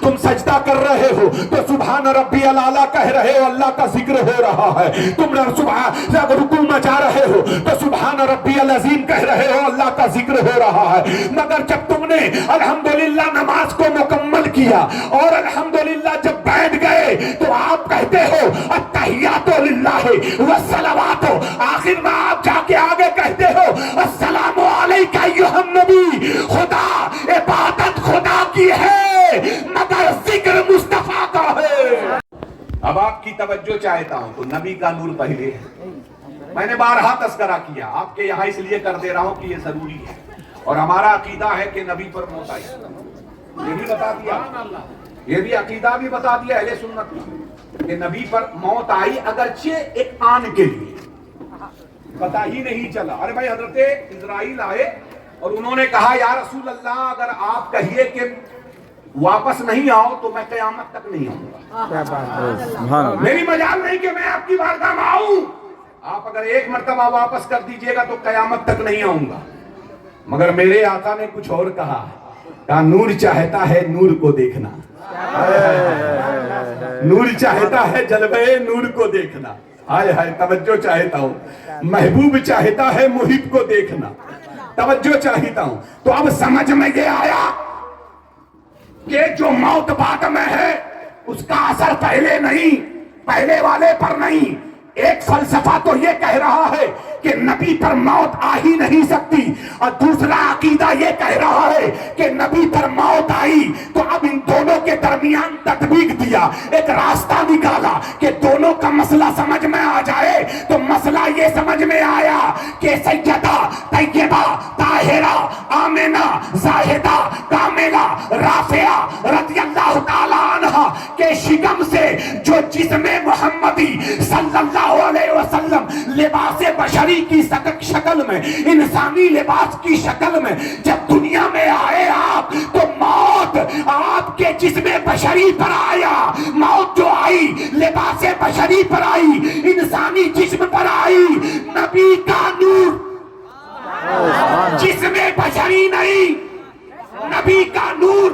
तुम सजदा कर रहे हो तो सुभान रब्बियल आला कह रहे हो, अल्लाह का जिक्र हो रहा है। तुम रुकू में जा रहे हो तो सुभान रब्बियल अजीम कह रहे हो, अल्लाह का जिक्र हो रहा है। मगर जब तुमने अल्हम्दुलिल्लाह नमाज को मुकम्मल किया और अल्हम्दुलिल्लाह जब बैठ गए तो आप कहते हो अत्तहियातु लिल्लाहि वस्सलावातु, आखिर में आप जाके आगे कहते हो अस्सलामु अलैका अय्युहन नबी। खुदा इबादत खुदा की है मगर जिक्र मुस्तफा का है। अब आपकी तवज्जो चाहता हूं तो नबी का नूर पहले है। मैंने बारहा तस्करा किया, आपके यहाँ इसलिए कर दे रहा हूं कि ये जरूरी है। और हमारा अकीदा है कि नबी पर मौत आई, ये भी बता दिया, ये भी अकीदा भी बता दिया अहले सुन्नत का कि नबी पर मौत आई, अगरचे एक आन के लिए पता ही नहीं चला। अरे भाई हजरत इजराइल आए और उन्होंने कहा या रसूल अल्लाह, अगर आप कहिए कि वापस नहीं आओ तो मैं कयामत तक नहीं आऊंगा। मेरी मजाल नहीं कि मैं आपकी बारगाह में आऊं, आप अगर एक मर्तबा वापस कर दीजिएगा तो कयामत तक नहीं आऊंगा। मगर मेरे आका ने कुछ और कहा नूर चाहता है नूर को देखना, नूर चाहता है जलवे नूर को देखना। हाय हाय, तवज्जो चाहता हूं, महबूब चाहता है मुहिब को देखना, तवज्जो चाहता हूं। तो अब समझ में ये आया कि जो मौत बाद में है उसका असर पहले नहीं, पहले वाले पर नहीं। एक फलसफा तो ये कह रहा है कि नबी पर मौत आ ही नहीं सकती, और दूसरा अकीदा ये कह रहा है कि नबी पर मौत आई तो अब इन दोनों के दरमियान तदबीक दिया, एक रास्ता निकाला कि दोनों का मसला समझ में आ जाए। तो मसला ये समझ में आया कि सैयदा तैयबा ताहिरा आमिना जाहिदा कामिला राफिया रज़ियल्लाहु ताला अन्हा के शिकम से जो जिस्म मुहम्मदी सल्लल्लाहु अलैहि वसल्लम लिबासे बशरी की शक्ल में, इंसानी लिबास की शक्ल में जब दुनिया में आए आप, तो मौत आपके जिस्म बशरी पर आया। मौत जो आई लिबासे बशरी पर आई, इंसानी जिस्म पर आई। नबी का नूर जिस्म बशरी नहीं, नबी का नूर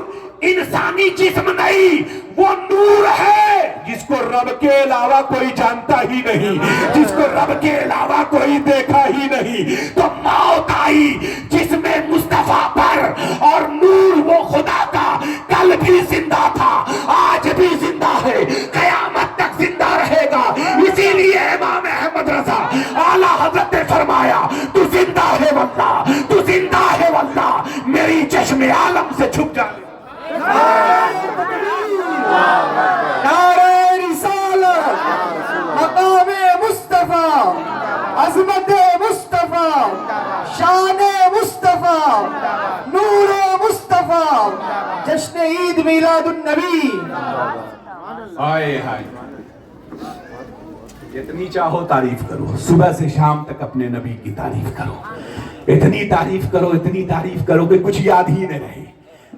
इंसानी जिस्म नहीं, वो नूर है जिसको रब के अलावा कोई जानता ही नहीं, जिसको रब के अलावा कोई देखा ही नहीं। तो मौत आई जिसमें मुस्तफा पर, और नूर वो खुदा का कल भी जिंदा था, आज भी जिंदा है, कयामत तक जिंदा रहेगा। इसीलिए इमाम अहमद रज़ा आला हजरत ने फरमाया तू जिंदा है वल्लाह, तू जिंदा है वल्लाह, मेरी चश्मे आलम से छुप जा। नारे रिसालत, मकामे मुस्तफा, अज़मते मुस्तफा, शाने मुस्तफा, नूरे मुस्तफा, जश्न ईद मिलादुन नबी। हाय हाय, जितनी चाहो तारीफ करो, सुबह से शाम तक अपने नबी की तारीफ करो, इतनी तारीफ करो, इतनी तारीफ करो कि कुछ याद ही न रहे,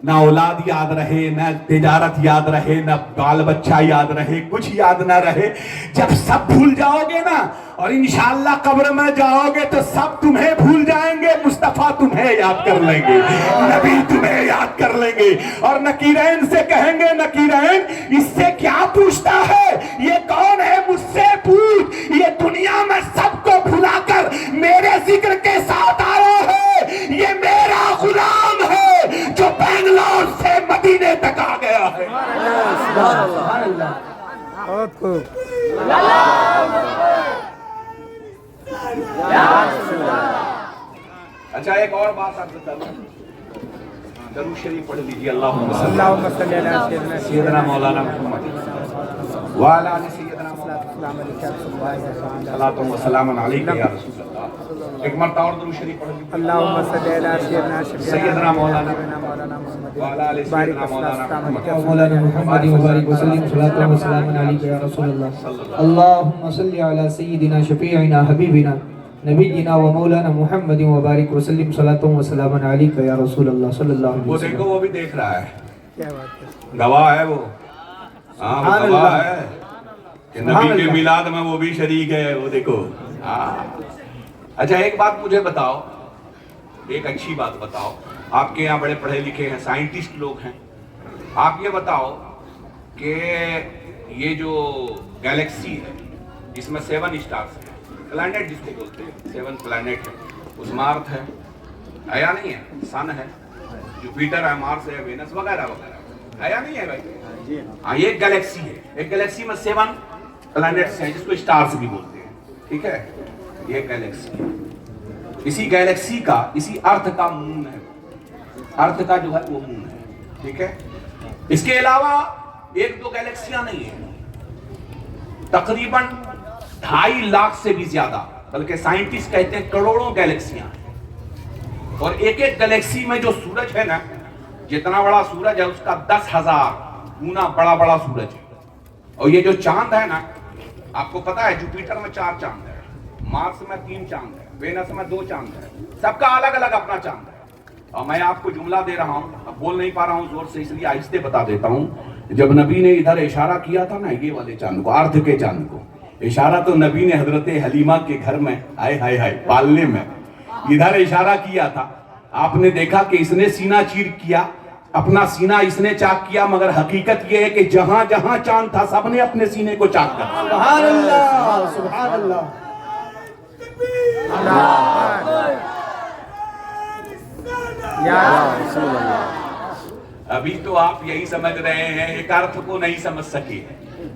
ना औलाद याद रहे, ना तिजारत याद रहे, ना बाल बच्चा याद रहे, कुछ याद ना रहे। जब सब भूल जाओगे ना और इंशाअल्लाह कब्र में जाओगे तो सब तुम्हें भूल जाएंगे, मुस्तफा तुम्हें याद कर लेंगे, नबी तुम्हें याद कर लेंगे। और नकीरैन से कहेंगे नकीरैन इससे क्या पूछता है, ये कौन है मुझसे पूछ, ये दुनिया में सबको भुलाकर मेरे जिक्र के साथ आया है, ये मेरा गुलाम है जो बेंगलोर से मदीने तक आ गया है। बहुत खूब। अच्छा एक और बात आप बता दूं, दरूद शरीफ पढ़ लीजिए, अल्लाहुम्मा सल्ली अला सय्यदना मौलाना मुहम्मद व अला आलि सय्यदना सलातु व सलामुन अलैका या रसूल अल्लाह। एक मरतबा और दरूद शरीफ पढ़ लीजिए, अल्लाहुम्मा सल्ली अला सय्यदना मौलाना व अला आलि सय्यदना मौलाना मुहम्मद व बारिक व सल्लिम सलातु व सलामुन अलैका या रसूल अल्लाह। अल्लाहुम्मा सल्ली अला सय्यिदिना शफीइना हबीबिना नबीना व मौलाना मुहम्मद व बारिक व सल्लिम सलातु व सलामुन अलैका या रसूल अल्लाह सल्लल्लाहु अलैहि वो वसल्लम। देखो वो भी देख रहा है, क्या बात है, गवाह है वो, हाँ वो गवाह है कि नबी के मिलाद में वो भी शरीक है, वो देखो। हाँ अच्छा एक बात मुझे बताओ, एक अच्छी बात बताओ, आपके यहाँ बड़े पढ़े लिखे हैं, साइंटिस्ट लोग हैं, आप ये बताओ कि ये जो गैलेक्सी है जिसमें 7 स्टार्स हैं, प्लैनेट जिसको बोलते हैं, 7 प्लैनेट है, उसमें अर्थ है या नहीं है? सन है, जुपिटर है, मार्स है, वेनस वगैरह वगैरह है या नहीं है भाई? हाँ, ये एक गैलेक्सी है। एक गैलेक्सी में 7 प्लैनेट्स हैं जिसको स्टार्स भी बोलते हैं, ठीक है? ये गैलेक्सी है। इसी गैलेक्सी का, इसी अर्थ का मून है, अर्थ का जो है वो मून है, ठीक है? इसके अलावा 1-2 गैलेक्सियां नहीं है, तकरीबन 2.5 लाख से भी ज्यादा, बल्कि साइंटिस्ट कहते हैं करोड़ों गैलेक्सियां हैं। और एक एक गैलेक्सी में जो सूरज है ना, जितना बड़ा सूरज है उसका 10,000 गुना बड़ा बड़ा सूरज है। और ये जो चांद है ना, आपको पता है जुपिटर में 4 चांद है, मार्स में 3 चांद है, वेनस में 2 चांद है, सबका अलग अलग अपना चांद है। और मैं आपको जुमला दे रहा हूं, अब बोल नहीं पा रहा हूं जोर से, इसलिए आहिस्ते बता देता हूं। जब नबी ने इधर इशारा किया था ना, ये वाले चांद को, अर्थ के चांद को, इशारा तो नबी ने हजरत हलीमा के घर में, हाय हाय हाय, पालने में इधर इशारा किया था। आपने देखा कि इसने सीना चीर किया, अपना सीना इसने चाक किया, मगर हकीकत यह है कि जहां जहां चांद था सबने अपने सीने को चाक कर दिया। सुभान अल्लाह, सुभान अल्लाह। अभी तो आप यही समझ रहे हैं, एक अर्थ को नहीं समझ सके,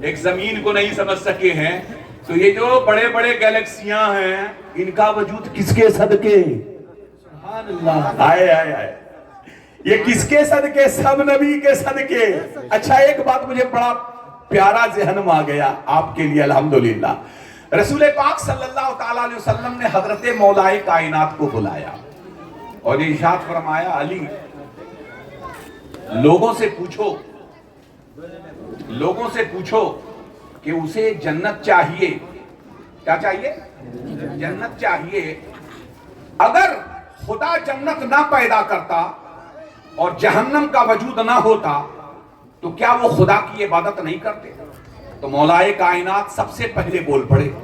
एक जमीन को नहीं समझ सके हैं, तो ये जो बड़े बड़े गैलेक्सियां हैं, इनका वजूद किसके सदके? सुभान अल्लाह। आए आए आए, ये किसके सदके? सब नबी के सदके। अच्छा, एक बात मुझे बड़ा प्यारा ज़हन में आ गया आपके लिए, अल्हम्दुलिल्लाह। रसूल पाक सल्लल्लाहु ताला अलैहि वसल्लम ने हजरत मौलाए कायनात को बुलाया और ये इरशाद फरमाया, अली लोगों से पूछो कि उसे जन्नत चाहिए। क्या चाहिए? जन्नत चाहिए। अगर खुदा जन्नत ना पैदा करता और जहन्नम का वजूद ना होता तो क्या वो खुदा की इबादत नहीं करते? तो मौलाए कायनात सबसे पहले बोल पड़े,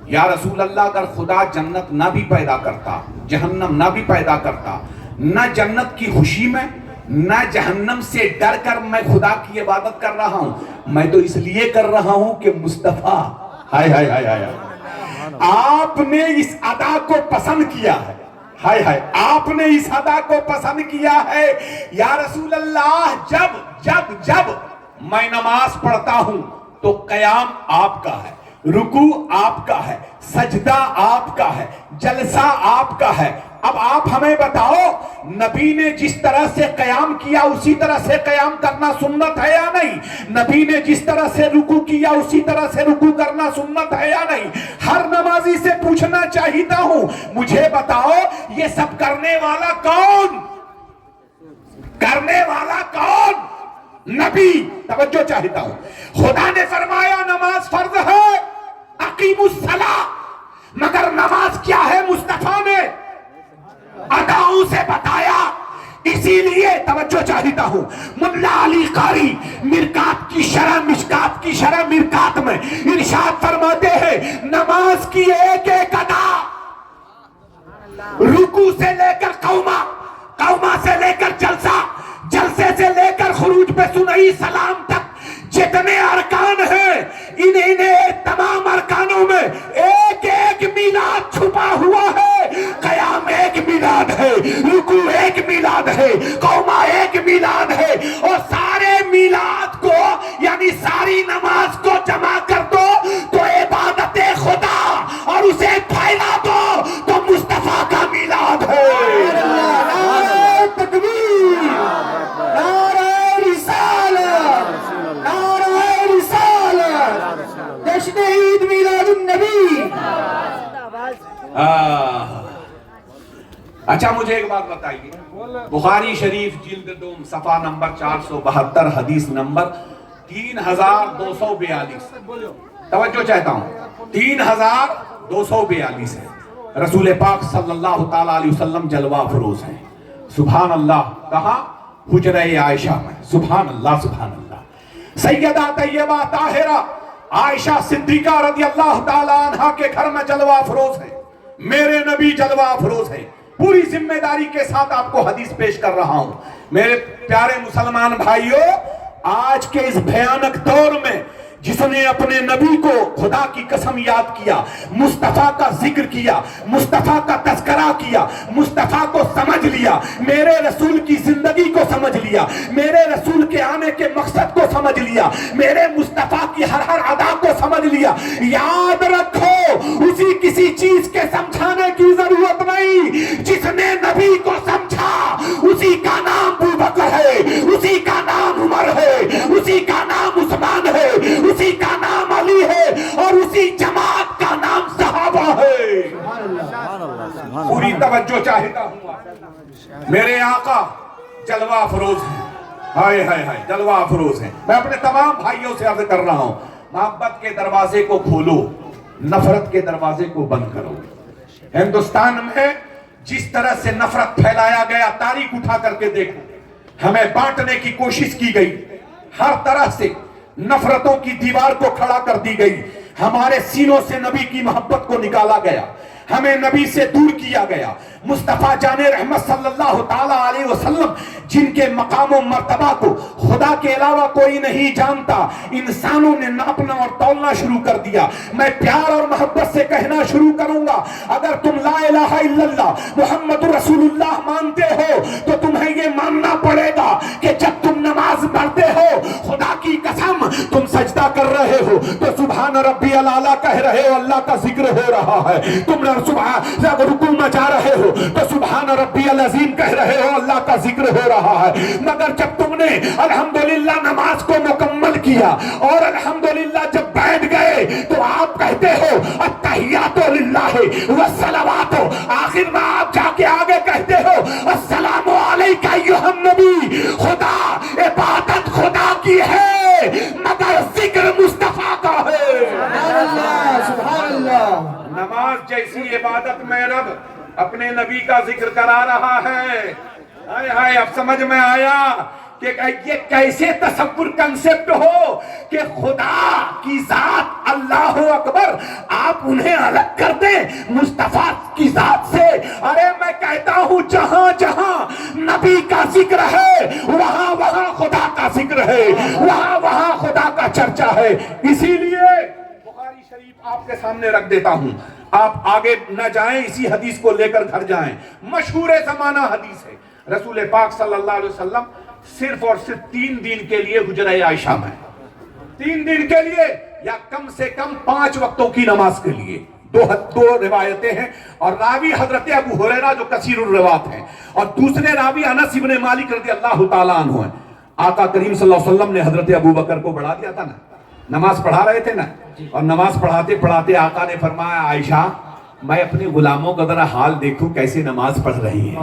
या रसूल अल्लाह, अगर खुदा जन्नत ना भी पैदा करता, जहन्नम ना भी पैदा करता, ना जन्नत की खुशी में ना जहन्नम से डर कर मैं खुदा की इबादत कर रहा हूं, मैं तो इसलिए कर रहा हूं कि मुस्तफा, हाय हाय हाय हाय, आपने इस अदा को पसंद किया है, हाय हाय, आपने इस अदा को पसंद किया है। या रसूल अल्लाह, जब जब जब मैं नमाज पढ़ता हूं तो कयाम आपका है, रुकू आपका है, सजदा आपका है, जलसा आपका है। अब आप हमें बताओ, नबी ने जिस तरह से कयाम किया उसी तरह से कयाम करना सुन्नत है या नहीं? नबी ने जिस तरह से रुकू किया उसी तरह से रुकू करना सुन्नत है या नहीं? हर नमाजी से पूछना चाहता हूं, मुझे बताओ ये सब करने वाला कौन? करने वाला कौन? नबी। तवज्जो चाहता हूं, खुदा ने फरमाया नमाज फर्ज है, अकीमुस सला, मगर नमाज क्या है मुस्तफा ने अदाओं से बताया। इसीलिए तवज्जो चाहता हूं, मुल्ला अली कारी मिरकात की शरह, मिशकात की शरह मिरकात में इरशाद फरमाते हैं, नमाज की एक एक अदा, रुकू से लेकर कौमा, कौमा से लेकर जलसा, जलसे से लेकर खुरूज पे सुनई सलाम तक जितने अरकान हैं, इन्हें तमाम अरकानों में एक एक मीलाद छुपा हुआ है। कयाम एक मीलाद है, रुकू एक मीलाद है, कौमा एक मीलाद है, और सारे मीलाद को यानी सारी नमाज को जमा कर दो तो इबादत खुदा, और उसे फैला दो तो मुस्तफा का मीलाद है। नारे तकबीर, नारे रिसालत, नारे रिसालत, जश्न ईद मिलादुन नबी। अच्छा, मुझे एक बात बताइए, बुखारी शरीफ जिल्द 2 सफा नंबर 472 हदीस नंबर 3242, तवज्जो चाहता हूं, 3242 है। रसूल पाक सल्लल्लाहु ताला अलैहि वसल्लम जलवा अफरोज हैं। सुभान अल्लाह। कहा? हुजरा आयशा में। सुभान अल्लाह, सुभान अल्लाह। सैयदा तैयबा ताहिरा आयशा सिद्दीका रज़ी अल्लाह ताला अन्हा के घर में जलवा अफरोज है। मेरे नबी जलवा अफरोज है। पूरी जिम्मेदारी के साथ आपको हदीस पेश कर रहा हूं। मेरे प्यारे मुसलमान भाइयों, आज के इस भयानक दौर में जिसने अपने नबी को खुदा की कसम याद किया, मुस्तफा का जिक्र किया, मुस्तफा का तस्करा किया, मुस्तफा को समझ लिया, मेरे रसूल की जिंदगी को समझ लिया, मेरे रसूल के आने के मकसद को समझ लिया, मेरे मुस्तफा की हर हर अदा को समझ लिया, याद रखो उसी किसी चीज के समझाने की जरूरत नहीं। जिसने नबी को समझा उसी का नाम अबू बकर है, उसी का नाम उमर है, उसी का नाम उस्मान है, उसी का नाम अली है और उसी जमात का नाम सहाबा है। पूरी तवज्जो चाहता हूं। मेरे आका जलवा अफरोज हैं, हाय हाय हाय जलवा अफरोज हैं। मैं अपने तमाम भाइयों से अर्ज कर रहा हूं, मोहब्बत के दरवाजे को खोलो, नफरत के दरवाजे को बंद करो। हिंदुस्तान में जिस तरह से नफरत फैलाया गया, तारीख उठा करके देखो, हमें बांटने की कोशिश की गई, हर तरह से नफरतों की दीवार को खड़ा कर दी गई, हमारे सीनों से नबी की मोहब्बत को निकाला गया, हमें नबी से दूर किया गया। मुस्तफा जाने रहमत सल्लल्लाहु ताला अलैहि वसल्लम जिनके मकाम और मर्तबा को खुदा के अलावा कोई नहीं जानता, इंसानों ने नापना और तौलना शुरू कर दिया। मैं प्यार और मोहब्बत से कहना शुरू करूंगा, अगर तुम ला इलाहा इल्लल्लाह मुहम्मद रसूलुल्लाह मानते हो तो तुम्हें यह मानना पड़ेगा कि जब तुम नमाज पढ़ते हो, खुदा की कसम तुम सजदा कर रहे हो तो सुभान रब्बियल आला कह रहे हो, अल्लाह का जिक्र हो रहा है। तुम सुबह रुकू मचा रहे हो तो सुभान रब्बियल अज़ीम कह रहे हो, अल्लाह का जिक्र हो रहा है। मगर जब तुमने अल्हम्दुलिल्लाह नमाज को मुकम्मल किया और अल्हम्दुलिल्लाह जब बैठ गए तो आप कहते हो अत्तहियातु लिल्लाहि वस्सलावातु, आखिर में आप जाके आगे कहते हो अस्सलामु अलैका अय्युहन नबी। खुदा इबादत खुदा की है मगर जिक्र मुस्तफा का है। सुभान अल्लाह। नमाज जैसी इबादत में रब अपने नबी का जिक्र करा रहा है। हाय हाय, अब समझ में आया कि ये कैसे तसव्वुर कंसेप्ट हो कि खुदा की जात अल्लाह अकबर, आप उन्हें अलग कर दें मुस्तफा की जात से। अरे मैं कहता हूं जहां जहां नबी का जिक्र है वहां वहां खुदा का जिक्र है, वहां वहां खुदा का चर्चा है। इसीलिए बुखारी शरीफ आपके सामने रख देता हूं, आप आगे न जाएं, इसी हदीस को लेकर घर जाएं। मशहूर जमाना हदीस है, रसूल पाक सल्लल्लाहु अलैहि वसल्लम सिर्फ और सिर्फ 3 दिन के लिए हुजरा आयशा में, 3 दिन के लिए या कम से कम 5 वक्तों की नमाज के लिए, दो रिवायतें हैं। और रावी हजरत अबू हुरैरा जो कसीरुल रिवायत हैं, और दूसरे रावी अनस इब्ने मालिक रज़ियल्लाहु ताला अन्हु हैं। आका करीम सल्लल्लाहु अलैहि वसल्लम ने हजरत अबू बकर को बढ़ा दिया था ना, नमाज पढ़ा रहे थे ना, और नमाज पढ़ाते पढ़ाते आका ने फरमाया आयशा मैं अपने गुलामों का जरा हाल देखूं कैसे नमाज पढ़ रही है।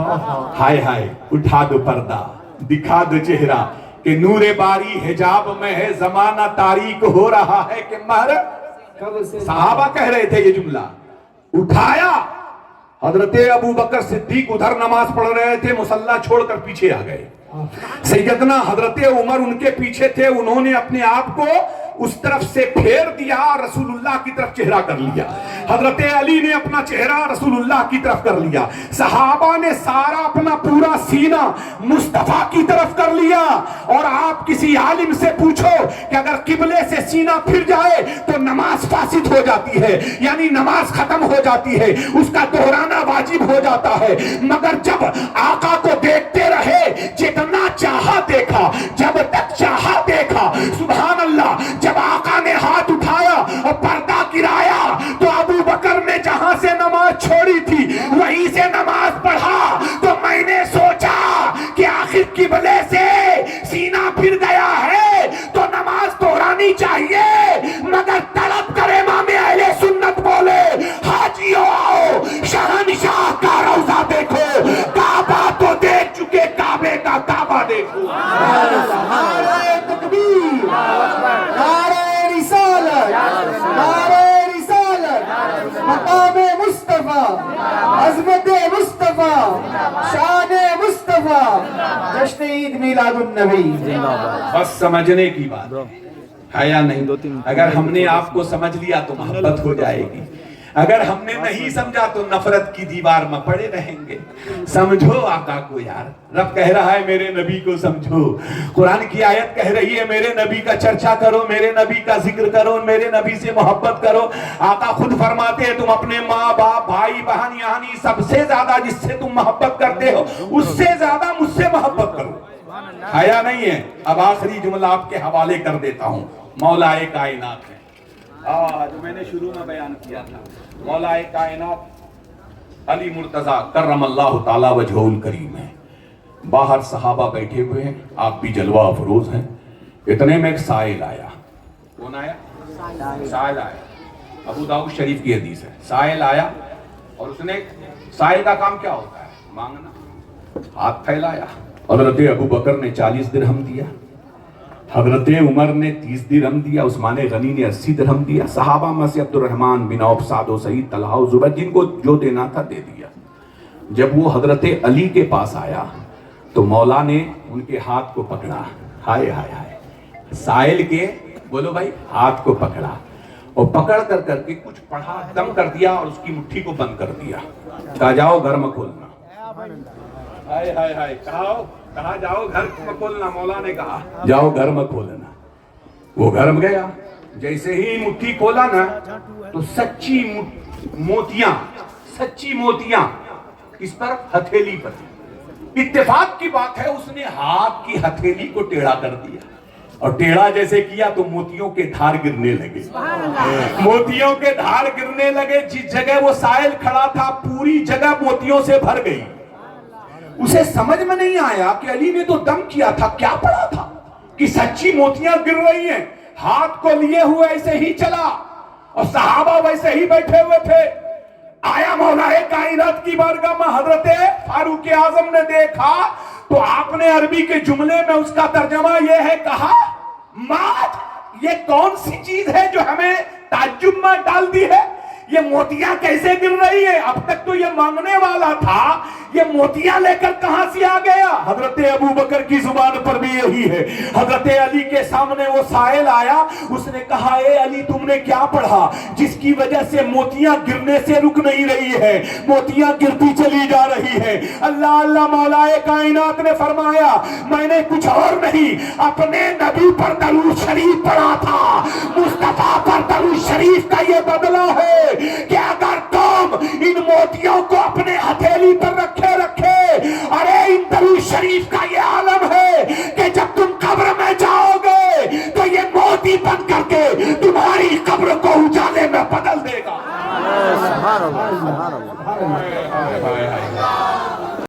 हाय हाय, उठा दो पर्दा, दिखा दो चेहरा कि नूरे बारी हिजाब में है, जमाना तारीक हो रहा है कि महर। सहाबा कह रहे थे ये जुमला, उठाया हजरत अबू बकर सिद्दीक उधर नमाज पढ़ रहे थे, मुसल्ला छोड़कर पीछे आ गए। सैयदना हजरत उमर उनके पीछे थे, उन्होंने अपने आप को उस तरफ से फेर दिया, रसूलुल्लाह की तरफ चेहरा कर लिया। हजरत अली ने अपना चेहरा रसूलुल्लाह की तरफ कर लिया। सहाबा ने सारा अपना पूरा सीना मुस्तफा की तरफ कर लिया। और आप किसी आलिम से पूछो कि अगर किबले से सीना फिर जाए तो नमाज फासिद हो जाती है, यानी नमाज खत्म हो जाती है, उसका दोहराना वाजिब हो जाता है। मगर जब आका को देखते रहे, जितना चाहा देखा, जब तक चाहा देखा, सुभान अल्लाह, जब आका ने हाथ उठाया और पर्दा गिराया तो अबू बकर ने जहां से नमाज छोड़ी थी वहीं से नमाज पढ़ा। तो मैंने सोचा कि आखिर किबले से सीना फिर गया है तो नमाज दोहरानी चाहिए। मगर तलब करे इमाम अहले सुन्नत बोले हाजियो आओ शहंशाह का रौजा देखो, काबा तो देख चुके, काबे का काबा देखो। नारे तकबीर, नारे रिसालत, नारे रिसालत, मकाम मुस्तफा, अज़मत मुस्तफा, शान मुस्तफा, जश्न ईद मिलादुन नबी। बस समझने की बात है या नहीं? अगर हमने आपको समझ लिया तो मोहब्बत हो जाएगी। अगर हमने नहीं समझा तो नफरत की दीवार में पड़े रहेंगे। समझो आका को यार। रब कह रहा है मेरे नबी को समझो। कुरान की आयत कह रही है मेरे नबी का चर्चा करो, मेरे नबी का जिक्र करो, मेरे नबी से मोहब्बत करो। आका खुद फरमाते हैं तुम अपने माँ बाप भाई बहन यानी सबसे ज्यादा जिससे तुम मोहब्बत करते हो उससे ज्यादा मुझसे मोहब्बत करो। आया नहीं है। अब आखिरी जुमला आपके हवाले कर देता हूं। मौलाए कायनात है जो मैंने शुरू में बयान किया था। मौलाए कायनात अली मुर्तजा करमल्लाहु ताला वजहुल करीम है। बाहर सहाबा बैठे हुए हैं, आप भी जलवा अफरोज हैं। इतने में एक साइल आया। कौन आया? साइल आया। अबू दाऊद शरीफ की हदीस है। साइल आया और उसने, साइल का काम क्या होता है? मांगना। हाथ फैलाया। हजरत अबू बकर ने 40 दिरहम दिया, हजरत उमर ने 30 दिरहम दिया, उस्मान गनी ने 80 दिरहम दिया। सहाबा में से अब्दुर्रहमान बिन औफ, सादो सईद, तलहा, जुबैर जिनको जो देना था दे दिया। जब वो हजरत अली के पास आया तो मौला ने उनके हाथ को पकड़ा। हाय हाय हाय। साइल के बोलो भाई हाथ को पकड़ा और पकड़ कर करके कुछ पढ़ा, दम कर दिया और उसकी मुट्ठी को बंद कर दिया। कहा जाओ घर में खोलना। हाय हाय हाय। कहा जाओ घर में खोलना। मौला ने कहा जाओ घर में खोलना। वो घर में गया। जैसे ही मुट्ठी खोला ना तो सच्ची मोतियां इस पर हथेली पर। इत्तेफाक की बात है उसने हाथ की हथेली को टेढ़ा कर दिया और टेढ़ा जैसे किया तो मोतियों के धार गिरने लगे। मोतियों के धार गिरने लगे। जिस जगह वो साइल खड़ा था पूरी जगह मोतियों से भर गई। उसे समझ में नहीं आया कि अली ने तो दम किया था, क्या पड़ा था कि सच्ची मोतियां गिर रही हैं। हाथ को लिए हुए ऐसे ही चला और सहाबा वैसे ही बैठे हुए थे। आया मौलाए कायनात की बारगाह में हजरत फारूक आजम ने देखा तो आपने अरबी के जुमले में उसका तर्जमा यह है कहा, मात ये कौन सी चीज है जो हमें ताज्जुब में डाल दी है? ये मोतियां कैसे गिर रही है? अब तक तो ये मांगने वाला था, ये मोतियां लेकर कहां से आ गया? हजरत अबू बकर की जुबान पर भी यही है। हजरत अली के सामने वो साइल आया। उसने कहा ए अली तुमने क्या पढ़ा जिसकी वजह से मोतियां गिरने से रुक नहीं रही है, मोतियां गिरती चली जा रही है? अल्लाह अल्लाह मौलाए कायनात ने फरमाया मैंने कुछ और नहीं अपने नबी पर दरूद शरीफ पढ़ा था। मुस्तफा पर दरूद शरीफ का ये बदला है कि अगर तुम इन मोतियों को अपने हथेली पर रखे, अरे इन दरूद शरीफ का ये आलम है कि